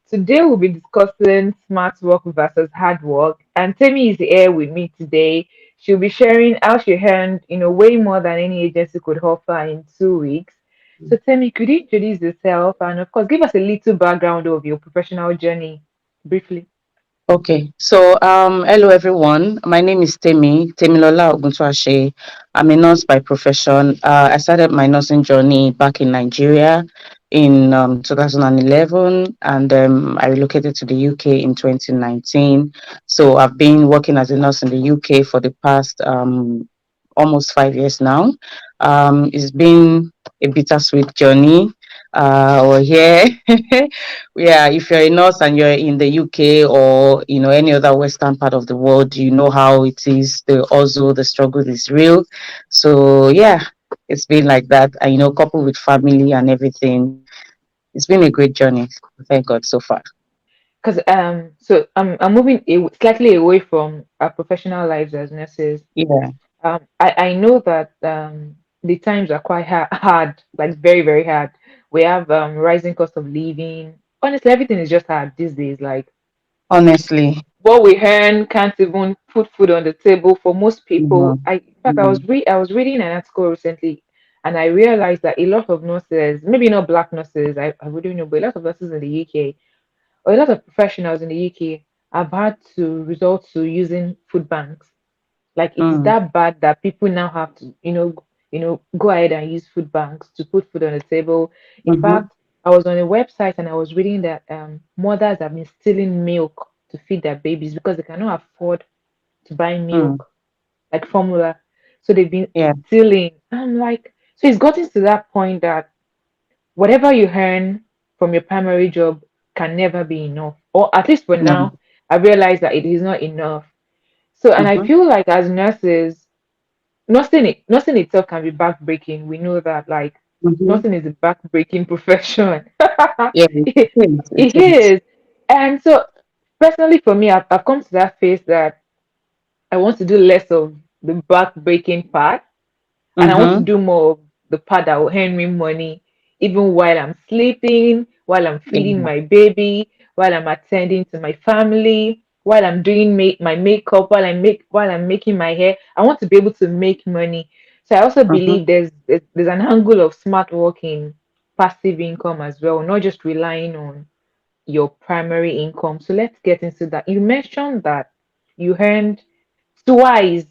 Today we'll be discussing smart work versus hard work. And Temi is here with me today. She'll be sharing how she earned, way more than any agency could offer in 2 weeks. So Temi, could you introduce yourself and of course give us a little background of your professional journey briefly? Okay, so hello everyone. My name is Temilola Oguntuashe. I'm a nurse by profession. I started my nursing journey back in Nigeria in 2011, and I relocated to the UK in 2019. So I've been working as a nurse in the UK for the past almost 5 years now. It's been a bittersweet journey. We're here. Yeah, if you're a nurse and you're in the UK or any other western part of the world, you know how it is. The struggle is real. So yeah, it's been like that. And coupled with family and everything, it's been a great journey. Thank God so far. Because I'm moving slightly away from our professional lives as nurses. Yeah, I know that the times are quite hard, like very, very hard. We have rising cost of living. Honestly, everything is just hard these days. Like honestly. what we earn can't even put food on the table for most people. Mhm, In fact, mhm, I was reading an article recently, and I realized that a lot of nurses, maybe not black nurses, I wouldn't know, but a lot of nurses in the UK or a lot of professionals in the UK have had to resort to using food banks. Like it is mm, that bad that people now have to, go ahead and use food banks to put food on the table. In mhm, fact, I was on a website and I was reading that mothers have been stealing milk to feed their babies because they cannot afford to buy mm. milk, like formula. So they've been Yeah. stealing. I'm like, so it's gotten to that point that whatever you earn from your primary job can never be enough. Or at least for Mm, now, I realize that it is not enough. So, and I mhm, feel like as nurses, nothing itself can be backbreaking. We know that like mhm. nothing is a backbreaking profession. Yeah, it, it is. It it is. is. And so personally for me, I've come to that phase that I want to do less of the backbreaking part and I want to Mhm, do more of the part that will earn me money, even while I'm sleeping, while I'm feeding yeah. my baby, while I'm attending to my family, while I'm doing my makeup, while I'm making my hair. I want to be able to make money. So I also Mhm, believe there's an angle of smart working, passive income as well, not just relying on your primary income. So let's get into that. You mentioned that you earned twice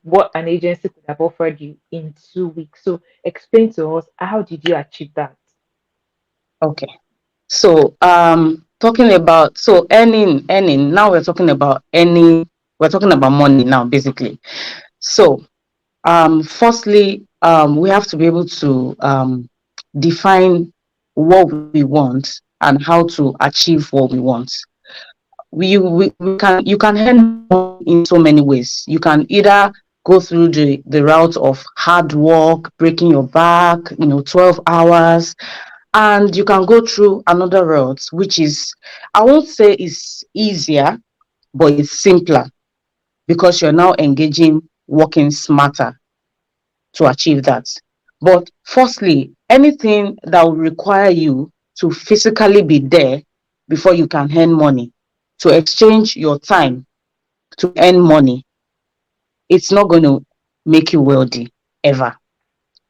what an agency could have offered you in 2 weeks. So explain to us, how did you achieve that? okay. So, talking about earning. Now we're talking about earning. We're talking about money now, basically. So, firstly, we have to be able to define what we want and how to achieve what we want. We can you can earn money in so many ways. You can either go through the route of hard work, breaking your back, 12 hours, and you can go through another route, which is, I won't say is easier, but it's simpler because you're now engaging, working smarter to achieve that. But firstly, anything that will require you to physically be there before you can earn money, to exchange your time to earn money, it's not going to make you wealthy ever.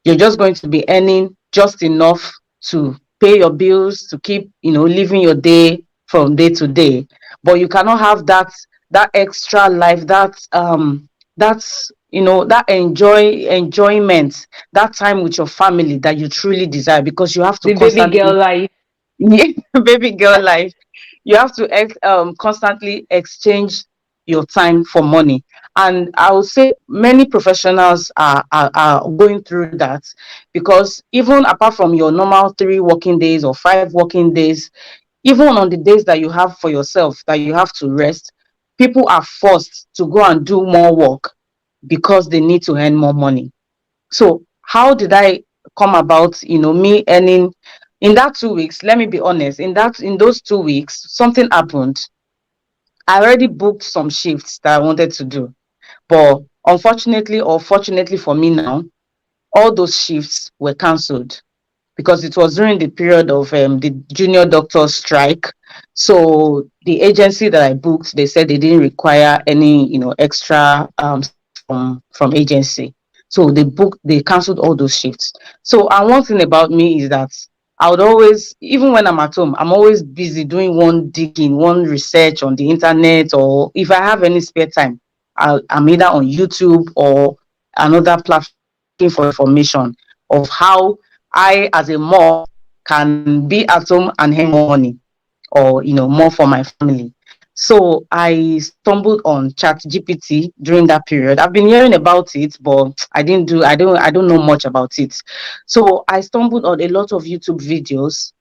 You're just going to be earning just enough to pay your bills, to keep, living your day from day to day. But you cannot have that extra life, that's that enjoyment, that time with your family that you truly desire, because you have to The baby girl constantly life. baby girl life. You have to constantly exchange your time for money. And I would say many professionals are going through that, because even apart from your normal 3 working days or 5 working days, even on the days that you have for yourself, that you have to rest, people are forced to go and do more work because they need to earn more money. So how did I come about, me earning in that 2 weeks? Let me be honest. In those 2 weeks, something happened. I already booked some shifts that I wanted to do. But unfortunately or fortunately for me now, all those shifts were cancelled because it was during the period of the junior doctor strike. So the agency that I booked, they said they didn't require any, extra staff from agency. So they canceled all those shifts. So, and one thing about me is that I would always, even when I'm at home, I'm always busy doing one digging, one research on the internet, or if I have any spare time, I'm either on YouTube or another platform looking for information of how I, as a mom, can be at home and earn more money, or more for my family. So I stumbled on chat gpt during that period. I've been hearing about it, but I don't know much about it. So I stumbled on a lot of YouTube videos,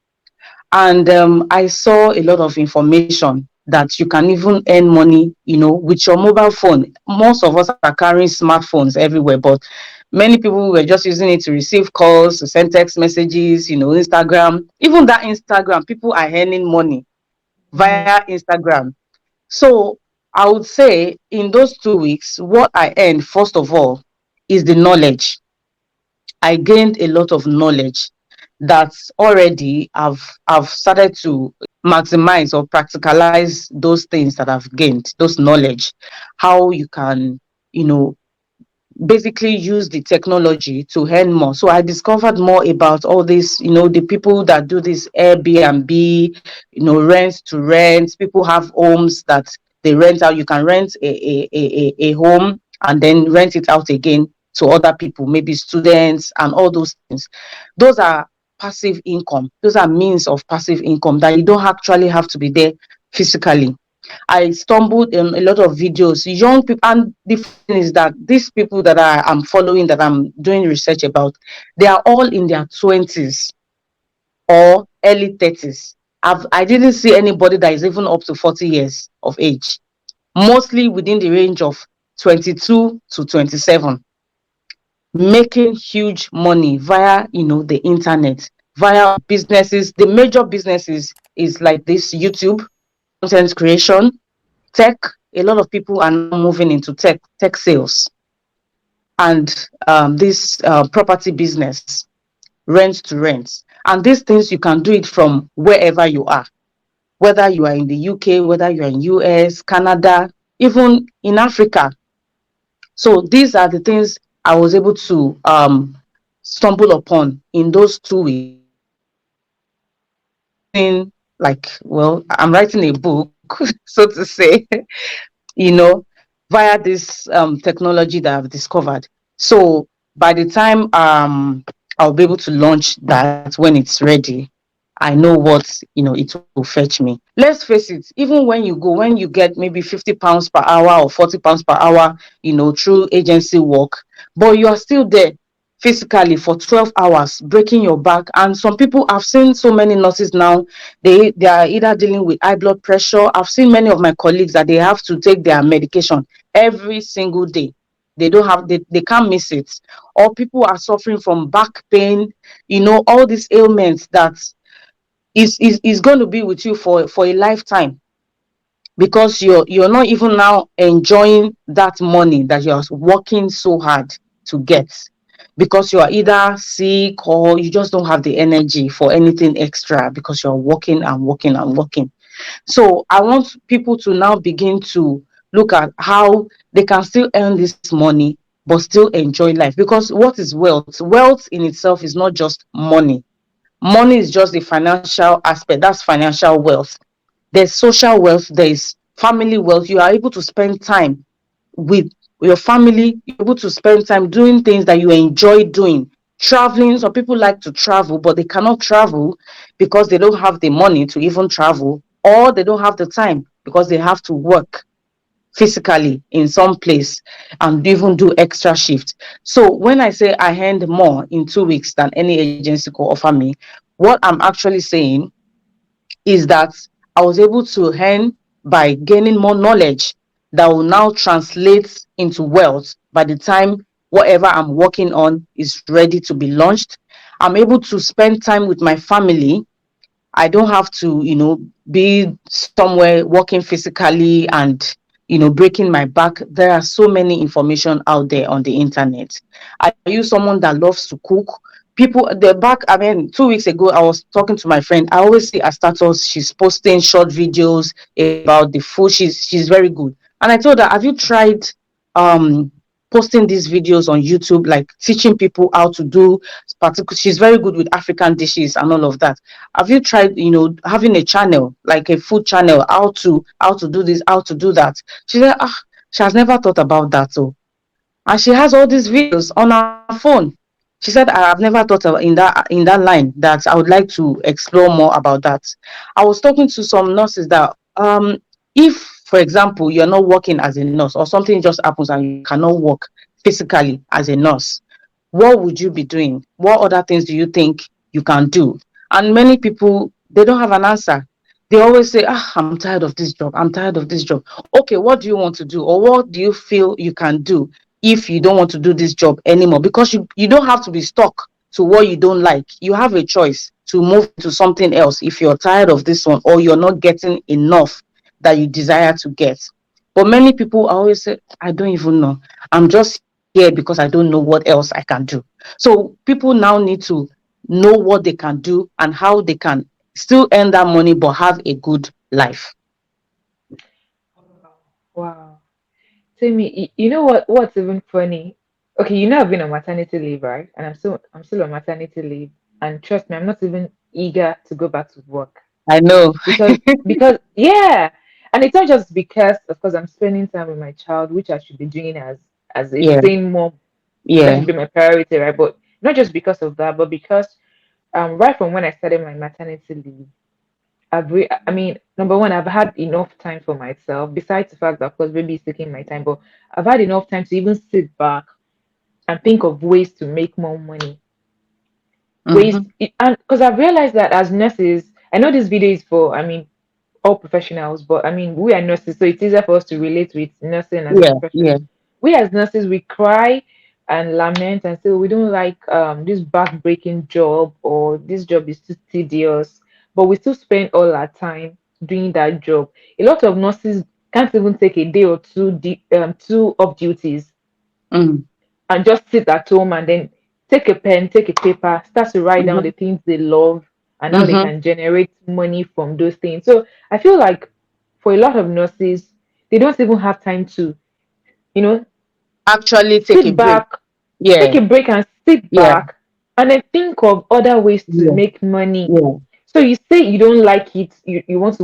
and I saw a lot of information that you can even earn money, with your mobile phone. Most of us are carrying smartphones everywhere, but many people were just using it to receive calls, to send text messages, Instagram. Even that Instagram, people are earning money Mm. via Instagram. So I would say in those 2 weeks, what I earned first of all is the knowledge. I gained a lot of knowledge that already I've started to maximize or practicalize those things that I've gained, those knowledge, how you can, you know, basically use the technology to earn more. So I discovered more about all this, the people that do this Airbnb, rent to rent. People have homes that they rent out. You can rent a home and then rent it out again to other people, maybe students and all those things. Those are passive income. Those are means of passive income that you don't actually have to be there physically. I stumbled in a lot of videos, young people, and the funny thing is that these people that I'm following, that I'm doing research about, they are all in their 20s or early 30s. I didn't see anybody that is even up to 40 years of age, mostly within the range of 22 to 27, making huge money via, the internet, via businesses. The major businesses is like this: YouTube, content creation, tech. A lot of people are now moving into tech sales, and this property business, rent to rent. And these things, you can do it from wherever you are, whether you are in the UK, whether you are in US, Canada, even in Africa. So these are the things I was able to stumble upon in those 2 weeks. And I'm writing, like, well, I'm writing a book, so to say, you know, via this technology that I've discovered. So by the time I'll be able to launch that when it's ready, I know what it will fetch me. Let's face it, even when you get maybe £50 per hour or £40 per hour, through agency work, but you are still there physically for 12 hours, breaking your back. And some people, I've seen so many nurses now, they are either dealing with high blood pressure. I've seen many of my colleagues that they have to take their medication every single day. They can't miss it. Or people are suffering from back pain, all these ailments that is going to be with you for a lifetime, because you're not even now enjoying that money that you're working so hard to get, because you are either sick or you just don't have the energy for anything extra, because you're working and working and working. So I want people to now begin to look at how they can still earn this money but still enjoy life. Because what is wealth? Wealth in itself is not just money. Money is just the financial aspect. That's financial wealth. There's social wealth, there's family wealth. You are able to spend time with your family. You're able to spend time doing things that you enjoy doing. Traveling. Some people like to travel, but they cannot travel because they don't have the money to even travel, or they don't have the time because they have to work physically in some place and even do extra shift. So when I say I earned more in 2 weeks than any agency could offer me, what I'm actually saying is that I was able to earn by gaining more knowledge that will now translate into wealth by the time whatever I'm working on is ready to be launched. I'm able to spend time with my family. I don't have to, be somewhere working physically and, breaking my back. There are so many information out there on the internet. Are you someone that loves to cook? people the back, I mean, 2 weeks ago I was talking to my friend. I always see her status, she's posting short videos about the food. She's very good. And I told her, have you tried um posting these videos on YouTube, like teaching people how to do particular, she's very good with African dishes and all of that. Have you tried, having a channel, like a food channel, how to do this, how to do that? She said, she has never thought about that. So, and she has all these videos on her phone. She said, I have never thought of in that line, that I would like to explore more about that. I was talking to some nurses that if, for example, you're not working as a nurse, or something just happens and you cannot work physically as a nurse, what would you be doing? What other things do you think you can do? And many people, they don't have an answer. They always say, I'm tired of this job. I'm tired of this job. Okay, what do you want to do? Or what do you feel you can do if you don't want to do this job anymore? Because you don't have to be stuck to what you don't like. You have a choice to move to something else if you're tired of this one, or you're not getting enough that you desire to get. But many people always say, I don't even know. I'm just here because I don't know what else I can do. So people now need to know what they can do and how they can still earn that money but have a good life. Wow. Tell me, you know what's even funny? Okay, I've been on maternity leave, right? And I'm still on maternity leave. And trust me, I'm not even eager to go back to work. I know. Because yeah. And it's not just because of course I'm spending time with my child, which I should be doing as a Yeah, sane mom. That yeah. should be my priority, right? But not just because of that, but because right from when I started my maternity leave, I mean, number one, I've had enough time for myself, besides the fact that, of course, baby is taking my time, but I've had enough time to even sit back and think of ways to make more money. Ways, Mm-hmm. and because I've realized that as nurses, I know this video is for, I mean, all professionals, but I mean, we are nurses, so it's easier for us to relate with nursing as a Yeah, profession. yeah. We as nurses, we cry and lament and say, "Oh, we don't like this back-breaking job, or this job is too tedious," but we still spend all our time doing that job. A lot of nurses can't even take a day or two, two off duties Mm-hmm. and just sit at home and then take a pen, take a paper, start to write down the things they love and how they Mm-hmm. can generate money from those things. So I feel like for a lot of nurses, they don't even have time to, you know, Actually take a sit break. back, take Yeah, a break and sit yeah, back and then think of other ways to yeah, make money. yeah. So you say you don't like it, you want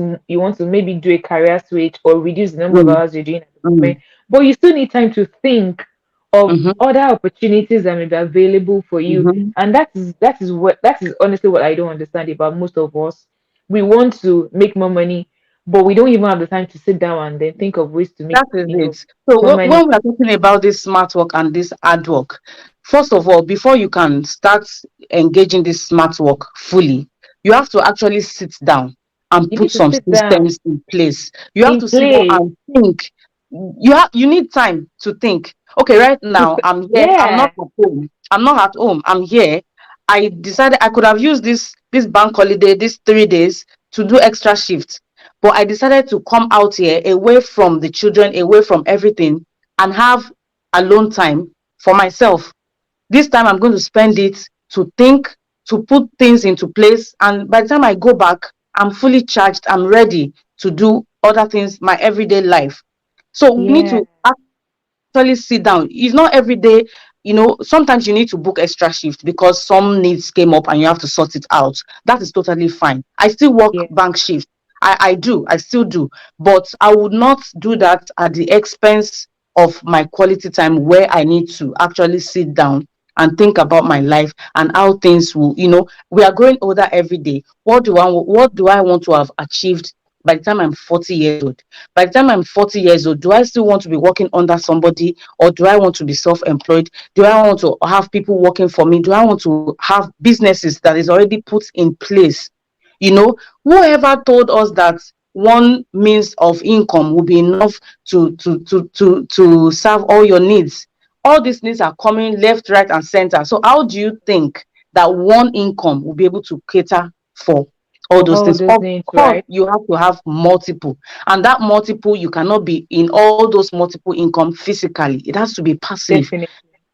to maybe do a career switch or reduce the number of Mm, hours you're doing at the moment, mm, but you still need time to think of mm-hmm, other opportunities that may be available for you. mm-hmm. And that is honestly what I don't understand about most of us. We want to make more money, but we don't even have the time to sit down and then think of ways to make That is it. So more money. when we are talking about this smart work and this hard work, first of all, before you can start engaging this smart work fully, you have to actually sit down and You put need to some sit down systems in place. You have in to sit down place and think. You need time to think. Okay, right now I'm here. I'm not yeah. at home. I'm not at home. I'm here. I decided I could have used this bank holiday, these 3 days, to do extra shifts, but I decided to come out here away from the children, away from everything, and have alone time for myself. This time I'm going to spend it to think, to put things into place. And by the time I go back, I'm fully charged. I'm ready to do other things, my everyday life. So we need Yeah. to actually sit down. It's not every day, sometimes you need to book extra shift because some needs came up and you have to sort it out. That is totally fine. I still work Yeah. bank shift. I still do. But I would not do that at the expense of my quality time, where I need to actually sit down and think about my life and how things will, we are growing older every day. What do I want to have achieved by the time I'm 40 years old? By the time I'm 40 years old, do I still want to be working under somebody, or do I want to be self-employed? Do I want to have people working for me? Do I want to have businesses that is already put in place? You know, whoever told us that one means of income will be enough to serve all your needs? All these needs are coming left, right, and center. So how do you think that one income will be able to cater for all For those all things? those Of needs, course, right? you have to have multiple, and that multiple, you cannot be in all those multiple income physically. It has to be passive. Definitely.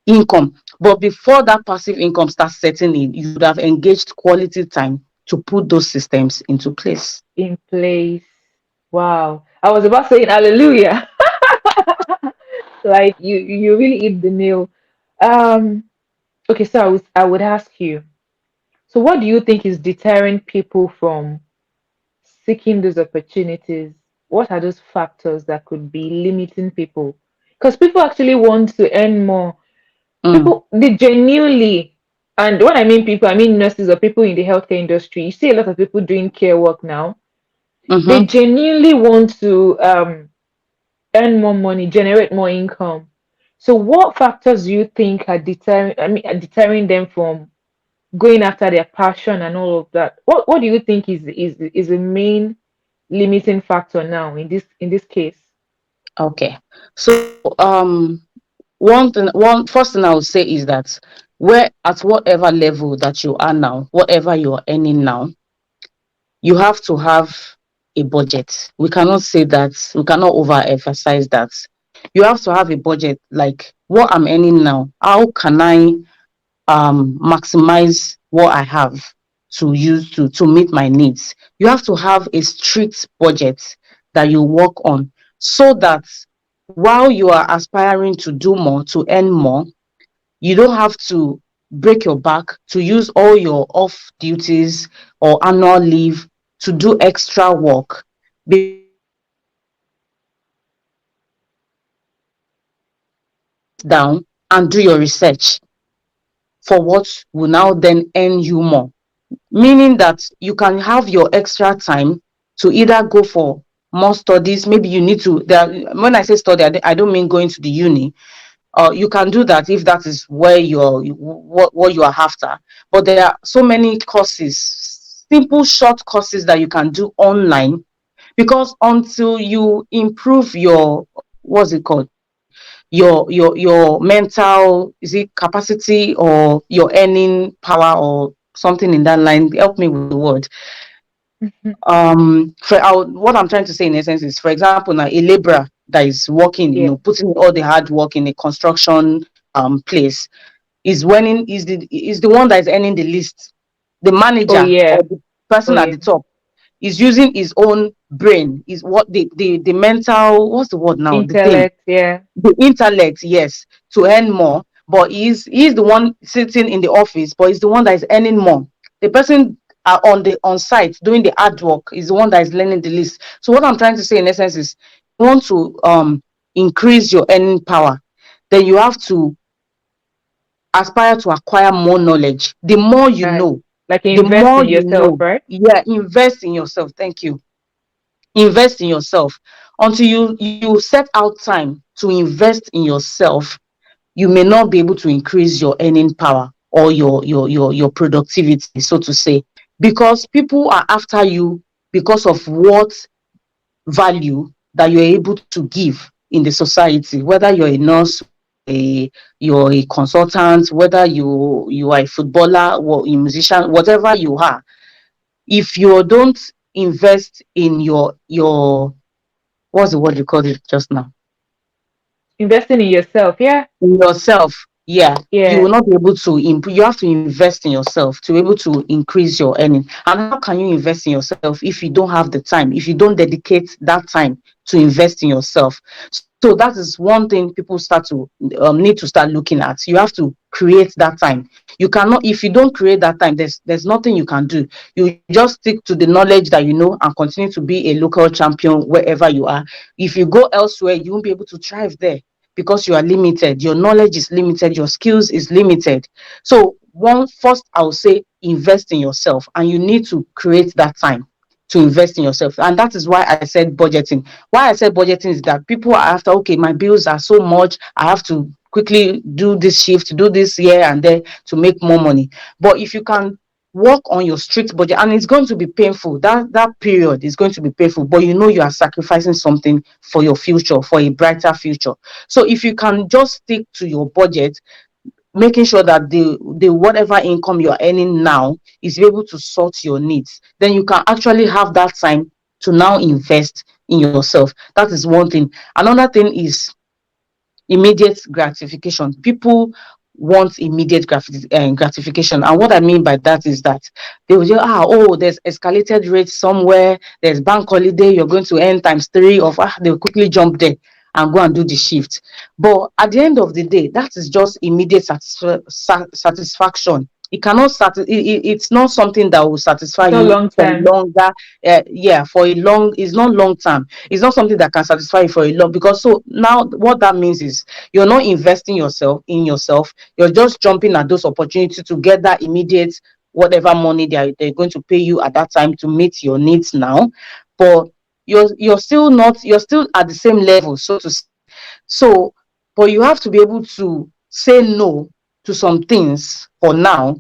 income. But before that passive income starts setting in, you would have engaged quality time to put those systems into place. In place. Wow. I was about saying hallelujah. Like you really hit the nail. Um, okay, so I would ask you, so what do you think is deterring people from seeking those opportunities? What are those factors that could be limiting people? Because people actually want to earn more. Mm, People, they genuinely, and when I mean people, I mean nurses or people in the healthcare industry. You see a lot of people doing care work now. They mm-hmm. genuinely want to earn more money, generate more income. So, what factors do you think are deterring? I mean, are deterring them from going after their passion and all of that? What do you think is the main limiting factor now in this case? Okay. So one first thing I would say is that where at whatever level that you are now, whatever you are earning now, you have to have a budget. We cannot say that, we cannot overemphasize that. You have to have a budget, like what I'm earning now. How can I maximize what I have to use to meet my needs? You have to have a strict budget that you work on, so that while you are aspiring to do more, to earn more, you don't have to break your back to use all your off duties or annual leave to do extra work, because you have a budget that you can use to sit down and do your research for what will now then earn you more. Meaning that you can have your extra time to either go for more studies. Maybe you need to, when I say study, I don't mean going to the uni. You can do that if that is where what you are after. But there are so many courses, simple short courses that you can do online, because until you improve your, what's it called, your mental, is it capacity, or your earning power, or something in that line, help me with the word. Mhm. What I'm trying to say in essence is, for example, now a laborer that is working, Yeah. putting all the hard work in a construction place, is the one that is earning the least. The Oh manager or yeah. the Oh person at yeah. the top is using his own brain, is what the mental, what's the word now, the thing, Intellect. Yeah. the intellect, yes, to earn more. But he's the one sitting in the office, but he's the one that is earning more. The person on site doing the hard work is the one that is learning the least. So what I'm trying to say in essence is, you want to increase your earning power, then you have to aspire to acquire more knowledge. The more you Right. know, Like the invest more in you yourself, know. right? Yeah, invest in yourself. Thank you. Invest in yourself. Until you set out time to invest in yourself, you may not be able to increase your earning power or your productivity, so to say, because people are after you because of what value that you're able to give in the society, whether you're a nurse, whether you're a consultant, whether you are a footballer or a musician, whatever you are. If you don't invest in your what's the word you called it just now, Investing in yourself. Yeah. in yourself, yeah, you will Yeah. not be able to improve. You have to invest in yourself to be able to increase your earning. And how can you invest in yourself if you don't have the time, if you don't dedicate that time to invest in yourself? So that is one thing people start to need to start looking at. You have to create that time. You cannot, if you don't create that time, there's nothing you can do. You just stick to the knowledge that you know and continue to be a local champion wherever you are. If you go elsewhere, you won't be able to thrive there, because you are limited. Your knowledge is limited, your skills is limited. So one, first I would say invest in yourself, and you need to create that time to invest in yourself. And that is why I said budgeting. Why I said budgeting is that people are after, okay, my bills are so much, I have to quickly do this shift, do this here and there to make more money. But if you can work on your strict budget, and it's going to be painful, that period is going to be painful, but you know you are sacrificing something for your future, for a brighter future. So if you can just stick to your budget, making sure that the whatever income you're earning now is able to sort your needs, then you can actually have that time to now invest in yourself. That is one thing. Another thing is immediate gratification. People want immediate gratification. And what I mean by that is that they will say, oh, there's escalated rates somewhere, there's bank holiday, you're going to earn times three of, they'll quickly jump there and go and do the shift. But at the end of the day, that is just immediate satisfaction. It cannot it's not something that will satisfy It's not you long for term. longer. Yeah, for a long, it's not long term. It's not something that can satisfy you for a long, because so now what that means is you're not investing yourself in yourself. You're just jumping at those opportunities to get that immediate whatever money they're going to pay you at that time to meet your needs now. But you're still not, you're still at the same level, so to say. So, but you have to be able to say no to some things for now,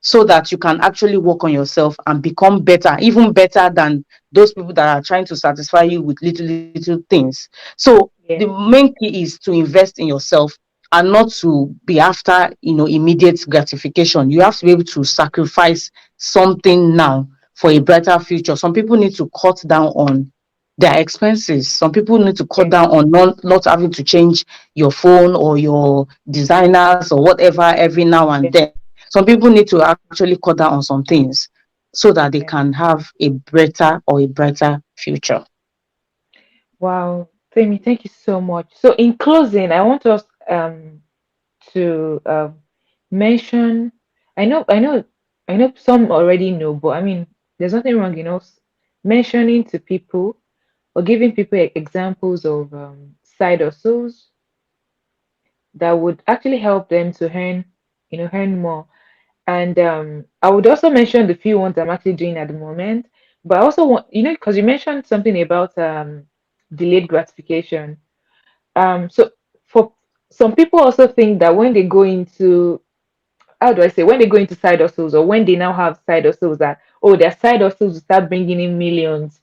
so that you can actually work on yourself and become better, even better than those people that are trying to satisfy you with little things. So the Yeah. main key is to invest in yourself and not to be after, immediate gratification. You have to be able to sacrifice something now for a brighter future. Some people need to cut down on their expenses. Some people need to cut Yeah. down on not having to change your phone or your designers or whatever every now and Yeah. then. Some people need to actually cut down on some things so that they Yeah. can have a better or a brighter future. Wow. Temi, thank you so much. So in closing, I want us to mention, I know some already know, but I mean there's nothing wrong in us mentioning to people or giving people examples of side hustles that would actually help them to earn more. And I would also mention the few ones I'm actually doing at the moment. But I also want, because you mentioned something about delayed gratification. So for some people also think that when they go into, how do I say, when they go into side hustles, or when they now have side hustles, that, oh, their side hustles will start bringing in millions.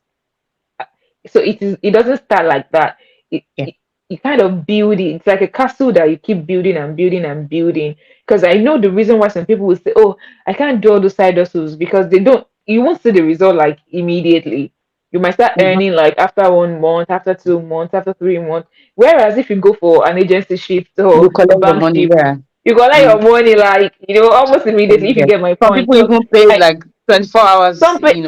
So it doesn't start like that. it, Yeah. it, you kind of build it. It's like a castle that you keep building and building and building. Because I know the reason why some people will say, oh, I can't do all those side hustles, because they don't, you won't see the result like immediately. You might start Mhm. earning like after 1 month, after 2 months, after 3 months. Whereas if you go for an agency shift or You a collect your bank money, shift, yeah. you collect Mm, your money like, almost immediately, if you yeah. get my Some point. people So even pay I like 24 hours,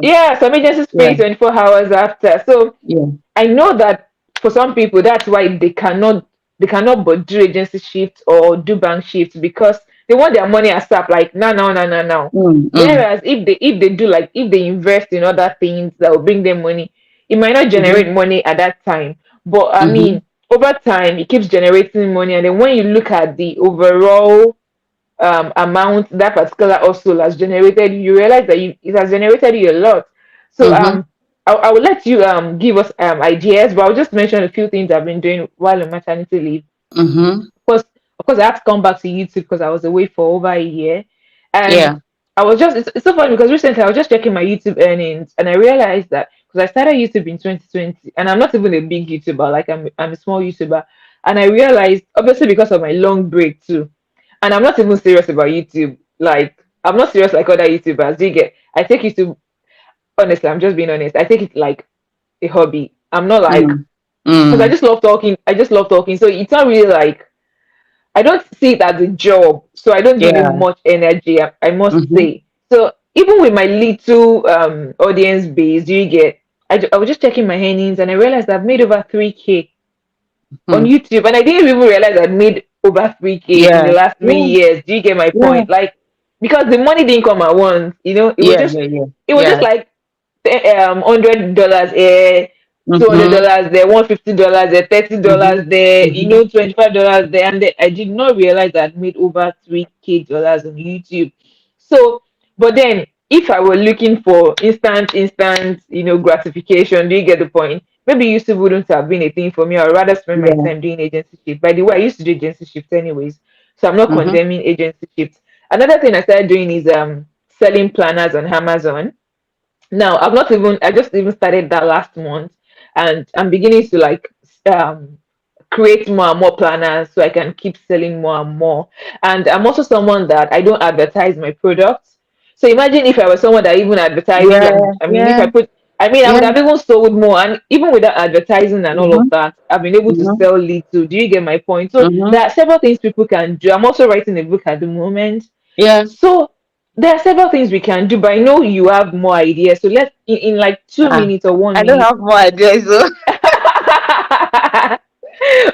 yeah, some agencies pay Yeah, 24 hours after. So yeah. I know that for some people, that's why they cannot but do agency shifts or do bank shifts, because they want their money ASAP, like now, now, now, now, now. Mm, mm, Whereas if they do, like, if they invest in other things that will bring them money, it might not mm-hmm, generate money at that time. But I mm-hmm. mean, over time it keeps generating money. And then when you look at the overall amount that particular hustle has generated, you realize that it has generated you a lot. So Mm-hmm. I will let you give us ideas, but I'll just mention a few things I've been doing while on maternity leave. Mm-hmm. Of course, I had to come back to YouTube because I was away for over a year. And Yeah. I was just, it's so funny because recently I was just checking my YouTube earnings, and I realized that because I started YouTube in 2020, and I'm not even a big YouTuber, like I'm a small YouTuber. And I realized, obviously, because of my long break too, and I'm not even serious about YouTube. Like, I'm not serious like other YouTubers. Do you get? I take YouTube, honestly, I'm just being honest. I take it like a hobby. I'm not like, Mm, because I mm. just love talking. I just love talking. So it's not really like, I don't see it as a job. So I don't give it Yeah. much energy, I must Mm-hmm. say. So even with my little audience base, do you get? I was just checking my earnings, and I realized I've made over 3K on Mm. YouTube, and I didn't even realize I'd made over 3K in the Yeah. last Yeah. 3 years. Do you get my Yeah. point? Like, because the money didn't come at once, it was Yeah. just Yeah. Yeah. it was just Yeah. like $100 here, Mm-hmm. $200 there, $150 there, Mm-hmm. $30 there, Mm-hmm. $25 there, and then I did not realize I'd made over 3K dollars on YouTube. So, but then if I were looking for instant, gratification, do you get the point? Maybe YouTube wouldn't have been a thing for me. I'd rather spend my Yeah. time doing agency shift. By the way, I used to do agency shifts anyways, so I'm not Mm-hmm. condemning agency shifts. Another thing I started doing is selling planners on Amazon. Now, I just even started that last month, and I'm beginning to like um create more and more planners so I can keep selling more and more. And I'm also someone that I don't advertise my products. So imagine if I was someone that even advertised, Yeah. I mean, if Yeah. I mean, I Yeah. would have even sold more, and even without advertising and all of Mm-hmm. that, I've been able to Mm-hmm. sell little. Do you get my point? So Mm-hmm. there are several things people can do. I'm also writing a book at the moment, Yeah. so there are several things we can do. But I know you have more ideas, so let's in like two Ah, minutes or one I don't minute. have more ideas. So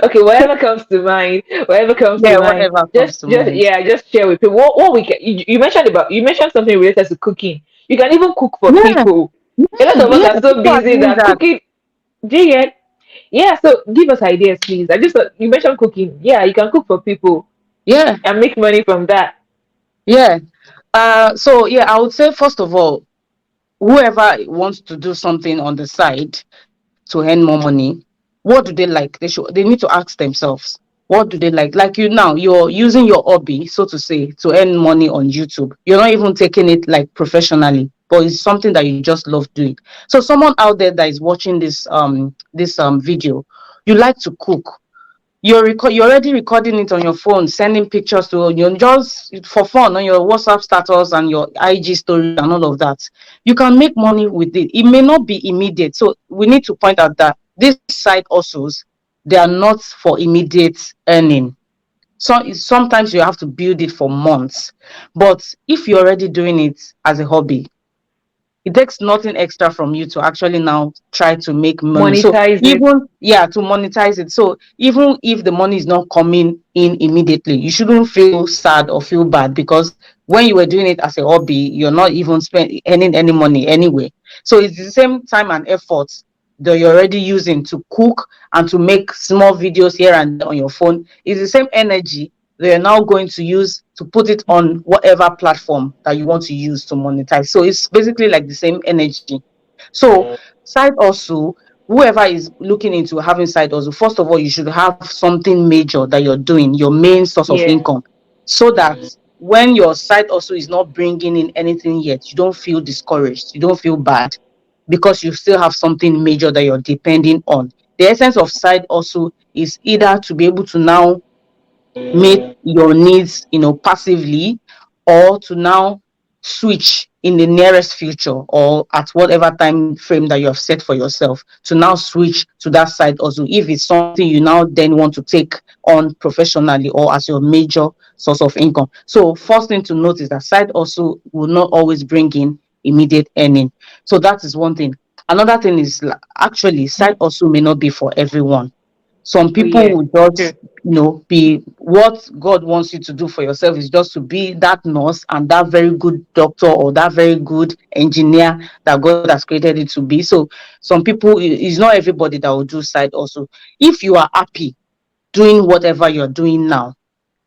Okay, whatever comes to mind, whatever comes to yeah, mind, whatever comes to just mind. yeah, just share with people. What we can. You mentioned about you mentioned something related to cooking. You can even cook for Yeah. people. A lot Yeah. of us Yeah. are so People are busy doing that that. cooking. Do you get? Yeah, so give us ideas, please. I just thought you mentioned cooking. Yeah, you can cook for people Yeah. and make money from that. Yeah. So yeah, I would say first of all, whoever wants to do something on the side to earn more money, what do they like? They need to ask themselves, what do they like? Like you now, you're using your hobby, so to say, to earn money on YouTube. You're not even taking it like professionally, but it's something that you just love doing. So someone out there that is watching this video, you like to cook, you're already recording it on your phone, sending pictures to you just for fun on your WhatsApp status and your IG stories and all of that. You can make money with it. It may not be immediate. So we need to point out that these side hustles, they are not for immediate earning. So sometimes you have to build it for months. But if you're already doing it as a hobby, it takes nothing extra from you to actually now try to make money. So Monetize it. even, yeah, to monetize it. So even if the money is not coming in immediately, you shouldn't feel sad or feel bad, because when you were doing it as a hobby, you're not even earning any money anyway. So it's the same time and effort that you're already using to cook and to make small videos here and there on your phone. It's the same energy they're now going to use to put it on whatever platform that you want to use to monetize. So it's basically like the same energy. So side also, whoever is looking into having side also, first of all, you should have something major that you're doing, your main source of Yeah. income, so that when your side also is not bringing in anything yet, you don't feel discouraged, you don't feel bad, because you still have something major that you're depending on. The essence of side also is either to be able to now meet your needs, passively, or to now switch in the nearest future or at whatever time frame that you have set for yourself, to now switch to that side also, if it's something you now then want to take on professionally or as your major source of income. So first thing to note is that side also will not always bring in immediate earning. So that is one thing. Another thing is, actually, side also may not be for everyone. Some Oh people yeah. will True. just, be, what God wants you to do for yourself is just to be that nurse and that very good doctor or that very good engineer that God has created it to be. So some people, it's not everybody that will do side also. If you are happy doing whatever you're doing now,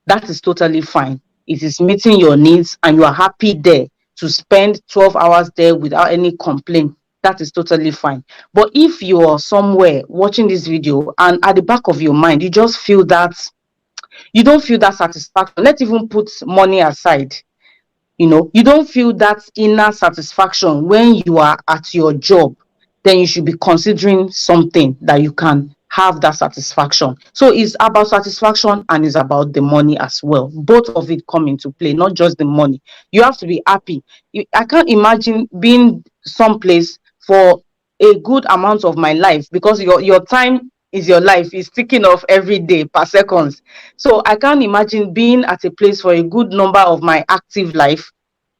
that is totally fine. It is meeting your needs and you are happy there to spend 12 hours there without any complaint. That is totally fine. But if you are somewhere watching this video and at the back of your mind, you just feel that you don't feel that satisfaction, let's even put money aside. You don't feel that inner satisfaction when you are at your job, then you should be considering something that you can have that satisfaction. So it's about satisfaction and it's about the money as well. Both of it come into play, not just the money. You have to be happy. I can't imagine being someplace for a good amount of my life, because your time is your life is ticking off every day per seconds. So I can't imagine being at a place for a good number of my active life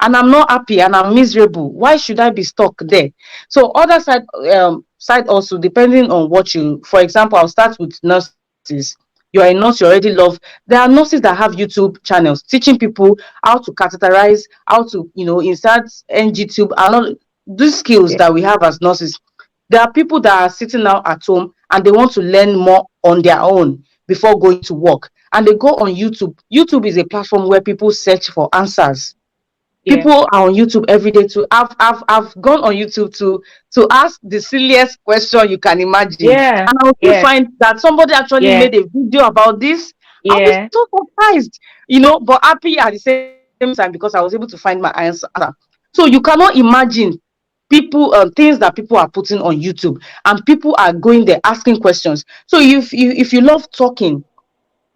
and I'm not happy and I'm miserable. Why should I be stuck there? So other side also, depending on what you, for example, I'll start with nurses. You're a nurse, you already love. There are nurses that have YouTube channels teaching people how to catheterize, how to, insert NG tube and all these skills Yeah. that we have as nurses. There are people that are sitting now at home and they want to learn more on their own before going to work. And they go on YouTube. YouTube is a platform where people search for answers. Yeah. People are on YouTube every day to I've gone on YouTube to ask the silliest question you can imagine. Yeah. And I'll still Yeah. find that somebody actually Yeah. made a video about this. I'll be Yeah. so surprised, but happy at the same time because I was able to find my answer. So you cannot imagine people things that people are putting on YouTube, and people are going there asking questions. So if you love talking,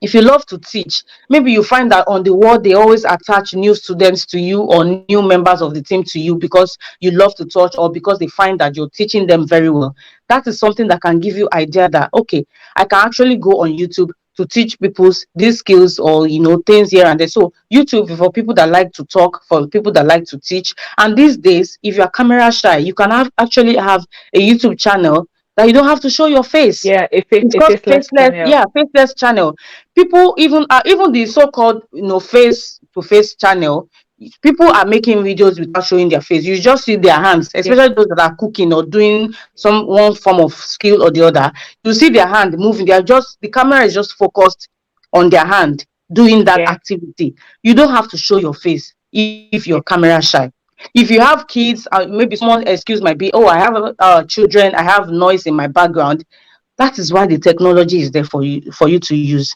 If you love to teach, maybe you find that on the wall they always attach new students to you or new members of the team to you because you love to touch, or because they find that you're teaching them very well. That is something that can give you idea that, okay, I can actually go on YouTube to teach people's these skills, or things here and there. So YouTube for people that like to talk, for people that like to teach. And these days, if you're camera shy, you can actually have a YouTube channel that you don't have to show your face. Yeah, It's a called faceless faceless, channel. yeah, faceless channel. People, even the so-called face to face channel, people are making videos without showing their face. You just see their hands, Yeah, especially those that are cooking or doing some one form of skill or the other. You see their hand moving. They are just the camera is just focused on their hand doing that yeah, activity. You don't have to show your face if you're yeah. camera shy. If you have kids, maybe someone excuse might be, oh, I have children, I have noise in my background. That is why the technology is there for you to use.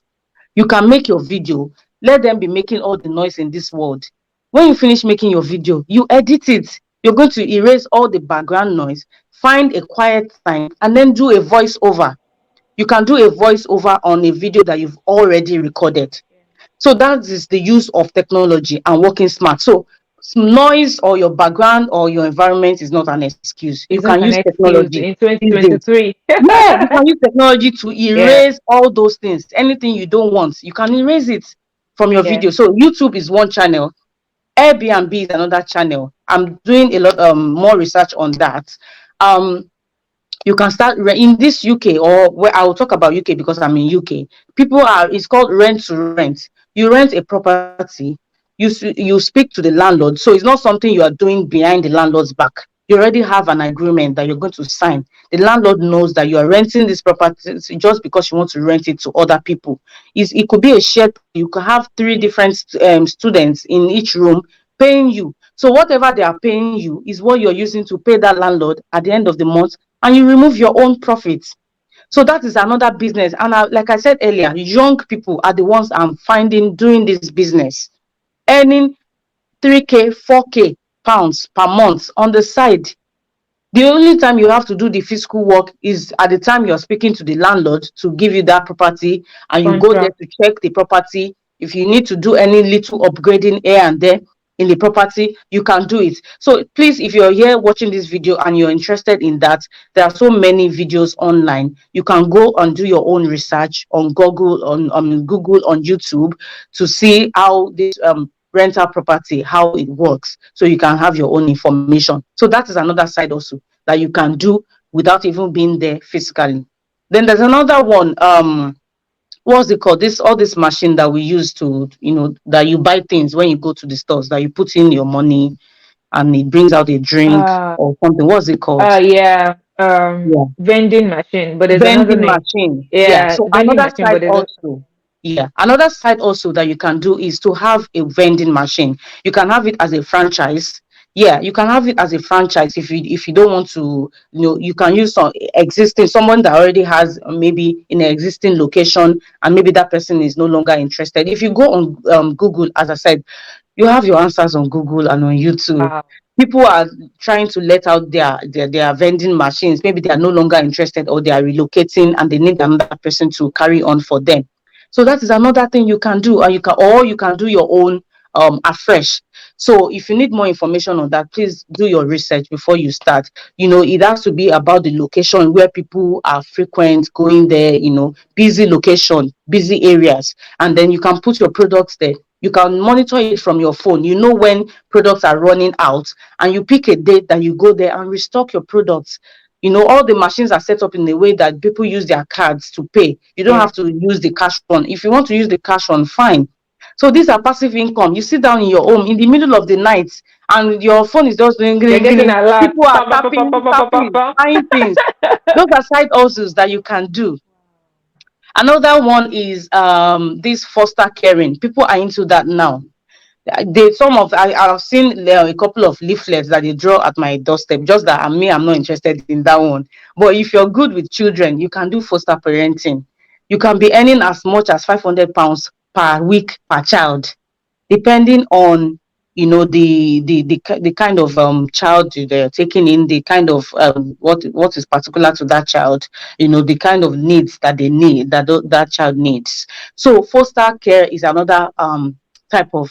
You can make your video, let them be making all the noise in this world. When you finish making your video, you edit it. You're going to erase all the background noise, find a quiet time, and then do a voiceover. You can do a voiceover on a video that you've already recorded. So that is the use of technology and working smart. So noise or your background or your environment is not an excuse. You It's can not use an excuse technology in these days. 2023. Yeah, you can use technology to Yeah, erase all those things. Anything you don't want, you can erase it from your yeah. video. So YouTube is one channel, Airbnb is another channel. I'm doing a lot more research on that. Um, you can start in this UK, or where I will talk about UK because I'm in UK. People are It's called rent to rent. You rent a property, you speak to the landlord. So it's not something you are doing behind the landlord's back. You already have an agreement that you're going to sign. The landlord knows that you are renting this property just because you want to rent it to other people. It could be a shared. You could have three different students in each room paying you. So whatever they are paying you is what you're using to pay that landlord at the end of the month, and you remove your own profits. So that is another business. And like I said earlier, young people are the ones I'm finding doing this business, earning 3K, 4K pounds per month on the side. The only time you have to do the physical work is at the time you're speaking to the landlord to give you that property, and you go there Contract. to check the property. If you need to do any little upgrading here and there in the property, you can do it. So please, if you're here watching this video and you're interested in that, there are so many videos online. You can go and do your own research on Google, on YouTube, to see how this rental property, how it works, so you can have your own information. So that is another side also that you can do without even being there physically. Then there's another one. What's it called? This All this machine that we use to, that you buy things when you go to the stores, that you put in your money and it brings out a drink Uh, or something. What's it called? yeah. Yeah. Vending machine, but there's another Vending name. machine. Yeah. Yeah, So vending another machine, side but there's a also. Yeah. Another side also that you can do is to have a vending machine. You can have it as a franchise. Yeah, you can have it as a franchise if you don't want to, you can use some existing someone that already has maybe in an existing location, and maybe that person is no longer interested. If you go on Google, as I said, you have your answers on Google and on YouTube. wow. People are trying to let out their vending machines. Maybe they are no longer interested, or they are relocating and they need another person to carry on for them. So that is another thing you can do, or you can do your own afresh. So if you need more information on that, please do your research before you start. It has to be about the location where people are frequent going there, busy location, busy areas, and then you can put your products there. You can monitor it from your phone. You know when products are running out, and you pick a date that you go there and restock your products. All the machines are set up in a way that people use their cards to pay. You don't Yeah, have to use the cash one. If you want to use the cash one, fine. So these are passive income. You sit down in your home in the middle of the night, and your phone is just doing you're gling, getting gling. a lot. People are Pa, pa, pa, pa, pa, tapping, pa, pa, tapping, pa, buying things. Those are side hustles that you can do. Another one is this foster caring. People are into that now. I've seen a couple of leaflets that they draw at my doorstep. Just that I'm not interested in that one. But if you're good with children, you can do foster parenting. You can be earning as much as £500 per week per child, depending on the kind of child they're taking in, the kind of what is particular to that child, the kind of needs that they need, that child needs. So foster care is another type of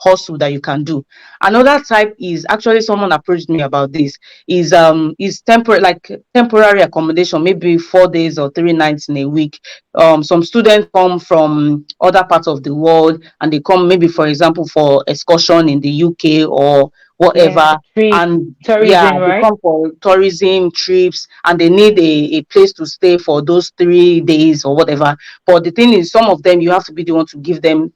hustle that you can do. Another type is, actually someone approached me about this, is temporary, like temporary accommodation, maybe 4 days or 3 nights in a week. Some students come from other parts of the world, and they come, maybe for example, for excursion in the UK or Yeah, whatever. trips, And yeah, tourism, they right? come for tourism trips, and they need a place to stay for those 3 days or whatever. But the thing is, some of them, you have to be the one to give them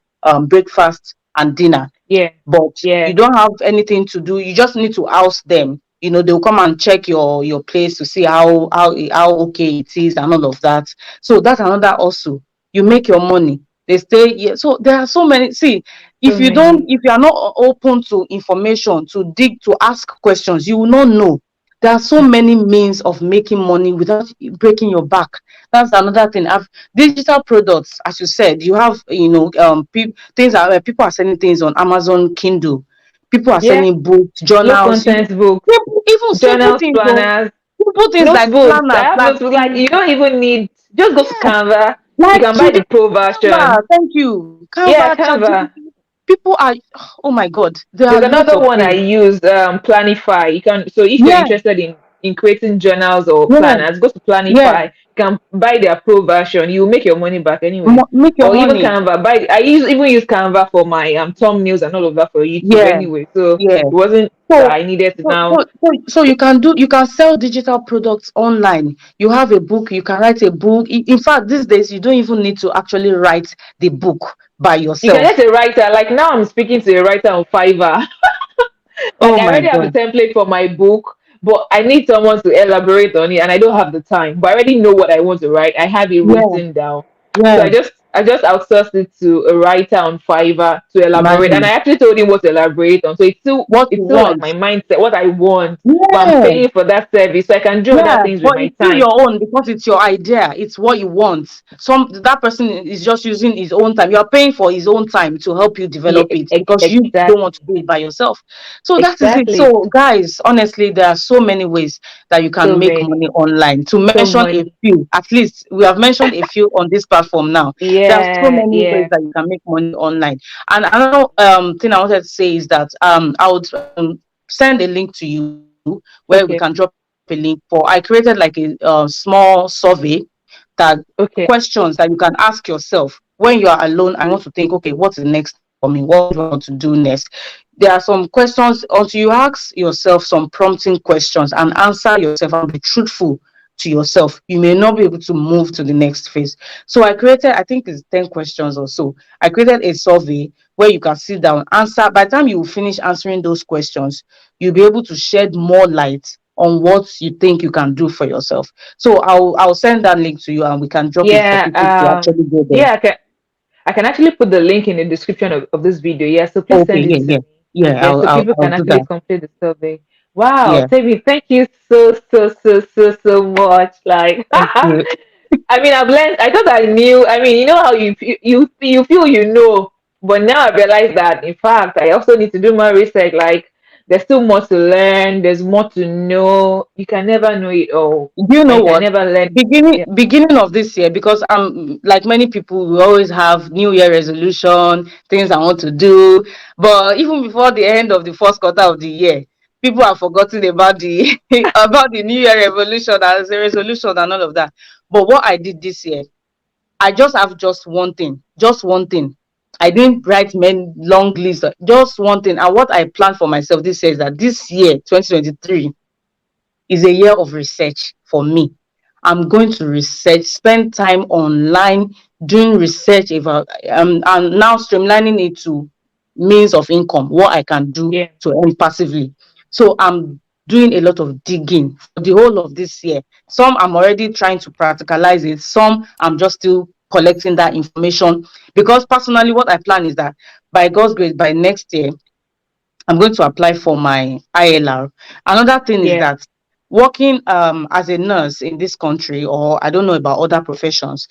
breakfast and dinner, Yeah, but you yeah, don't have anything to do. You just need to house them. They'll come and check your place to see how okay it is and all of that. So that's another also. You make your money. They stay. Yeah. So there are so many. See, so many. if you are not open to information, to dig, to ask questions, you will not know. There are so many means of making money without breaking your back. That's another thing. Digital products, as you said, you have, things are, people are selling things on Amazon Kindle. People are Yeah, selling books, low journals, content books, even simple journals, things, though. planners, Simple things like notebooks. I planners, have like notebooks. Like you don't even need. Just go to yeah, Canva. You like can buy today, the pro version. Canva. Thank you, Yeah, Canva, Canva. ChatGPT. People are, oh my God, there are There's lots another of one I things. used, Planify. You can, so if you're Yeah, interested in creating journals or yeah, planners, go to yeah. Planify. You can buy their pro version. You make your money back anyways. Make your Or even money. Canva. Even use Canva for my thumbnails and all of that for YouTube Yeah, anyway. So yeah. it wasn't that So, I needed to now. so you can sell digital products online. You have a book, you can write a book. In fact, these days you don't even need to actually write the book by You can yourself. get a writer. Like now, I'm speaking to a writer on Fiverr. Like Oh I my already have a God. template for my book, but I need someone to elaborate on it, and I don't have the time. But I already know what I want to write. I have it Yeah, written down. So yeah. I just outsourced it to a writer on Fiverr to elaborate. And I Imagine actually told him what to elaborate on. So what you it's still like want. my mindset, what I want. But I'm Yeah. paying for that service. So I can do other Yeah, things with but my it's still time. your own because it's your idea. It's what you want. That person is just using his own time. You are paying for his own time to help you Yeah, develop it because you don't want to exactly. do it by yourself. So that is it. Exactly. So guys, honestly, there are so many ways that you can So make money many. online. To So mention a many. few, at least we have mentioned a few on this platform now. There are so Yeah, many ways yeah. that you can make money online. And another thing I wanted to say is that I would send a link to you where we can drop Okay. a link for. I created like a small survey that Okay. questions that you can ask yourself when you are alone and want to think, okay, what's the next step for me? What do I want to do next? There are some questions until you ask yourself some prompting questions and answer yourself and be truthful to yourself. You may not be able to move to the next phase. So I created, I think it's 10 questions or so. I created a survey where you can sit down, answer. By the time you finish answering those questions, you'll be able to shed more light on what you think you can do for yourself. So I'll send that link to you and we can drop it for Yeah, people to actually go there. yeah, I can actually put the link in the description of this video. Yeah, so please Okay, send it yeah, to yeah. me. Yeah, Yeah, so people I'll can do actually that. complete the survey. Wow, Yeah. Temi, thank you so much. Like, Thank you. I mean, I've learned. I thought I knew. I mean, you know how you feel you know, but now I realize that in fact I also need to do more research. Like, there's still more to learn. There's more to know. You can never know it all, Do you and know you can what? never learn. Yeah, Beginning of this year, because I'm like many people, we always have New Year resolution, things I want to do. But even before the end of the first quarter of the year, people have forgotten about the about the New Year revolution as a resolution and all of that. But what I did this year, I just have just one thing, just one thing. I didn't write many long lists, just one thing. And what I planned for myself this year is that this year, 2023, is a year of research for me. I'm going to research, spend time online doing research about, and now streamlining it to means of income, what I can do yeah, to earn passively. So I'm doing a lot of digging for the whole of this year. Some I'm already trying to practicalize it. Some I'm just still collecting that information because personally, what I plan is that by God's grace, by next year, I'm going to apply for my ILR. Another thing is yeah. that working as a nurse in this country, or I don't know about other professions,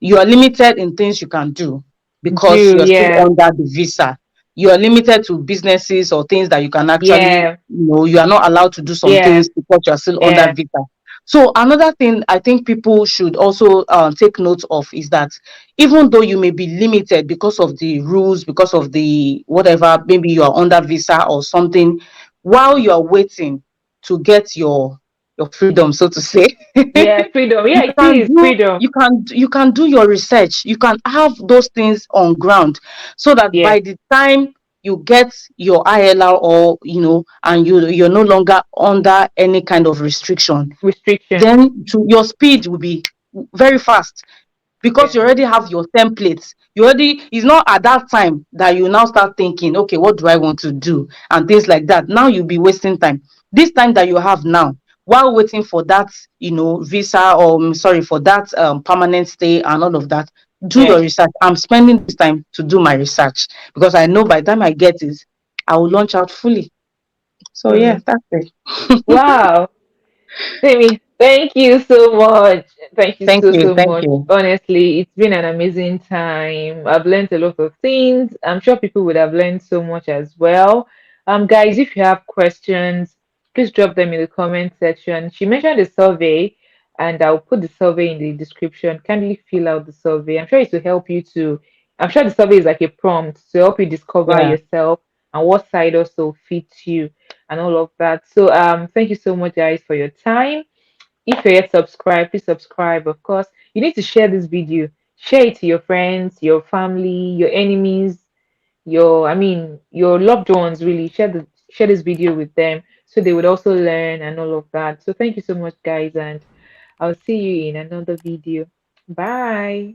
you are limited in things you can do because Do you're still yeah, under the visa. you are limited to businesses or things that you can actually, Yeah. you are not allowed to do some Yeah. things because you are still under Yeah. visa. So another thing I think people should also take note of is that even though you may be limited because of the rules, because of the whatever, maybe you are under visa or something, while you are waiting to get your freedom, so to say, Yeah. Freedom. you Yeah, it can is do freedom. you can do your research, you can have those things on ground, so that Yeah. by the time you get your ILR, or and you're no longer under any kind of restriction, Restriction. then your speed will be very fast, because Yeah. you already have your templates. You already, it's not at that time that you now start thinking, okay, what do I want to do, and things like that. Now you'll be wasting time. This time that you have now, while waiting for that, visa, or sorry, for that permanent stay and all of that, do Yeah. your research. I'm spending this time to do my research, because I know by the time I get it, I will launch out fully. So yeah, Mm. that's it. Wow. Temi, thank you so much. Thank you Thank so, you, so thank much. you. Honestly, it's been an amazing time. I've learned a lot of things. I'm sure people would have learned so much as well. Guys, if you have questions, please drop them in the comment section. She mentioned the survey, and I'll put the survey in the description. Kindly fill out the survey. I'm sure it will help you to, I'm sure the survey is like a prompt to help you discover Yeah, yourself and what side also fits you and all of that. So thank you so much guys for your time. If you're yet subscribed, please subscribe. Of course, you need to share this video. Share it to your friends, your family, your enemies, your loved ones. Really, share this video with them so they would also learn and all of that. So thank you so much, guys, and I'll see you in another video. Bye.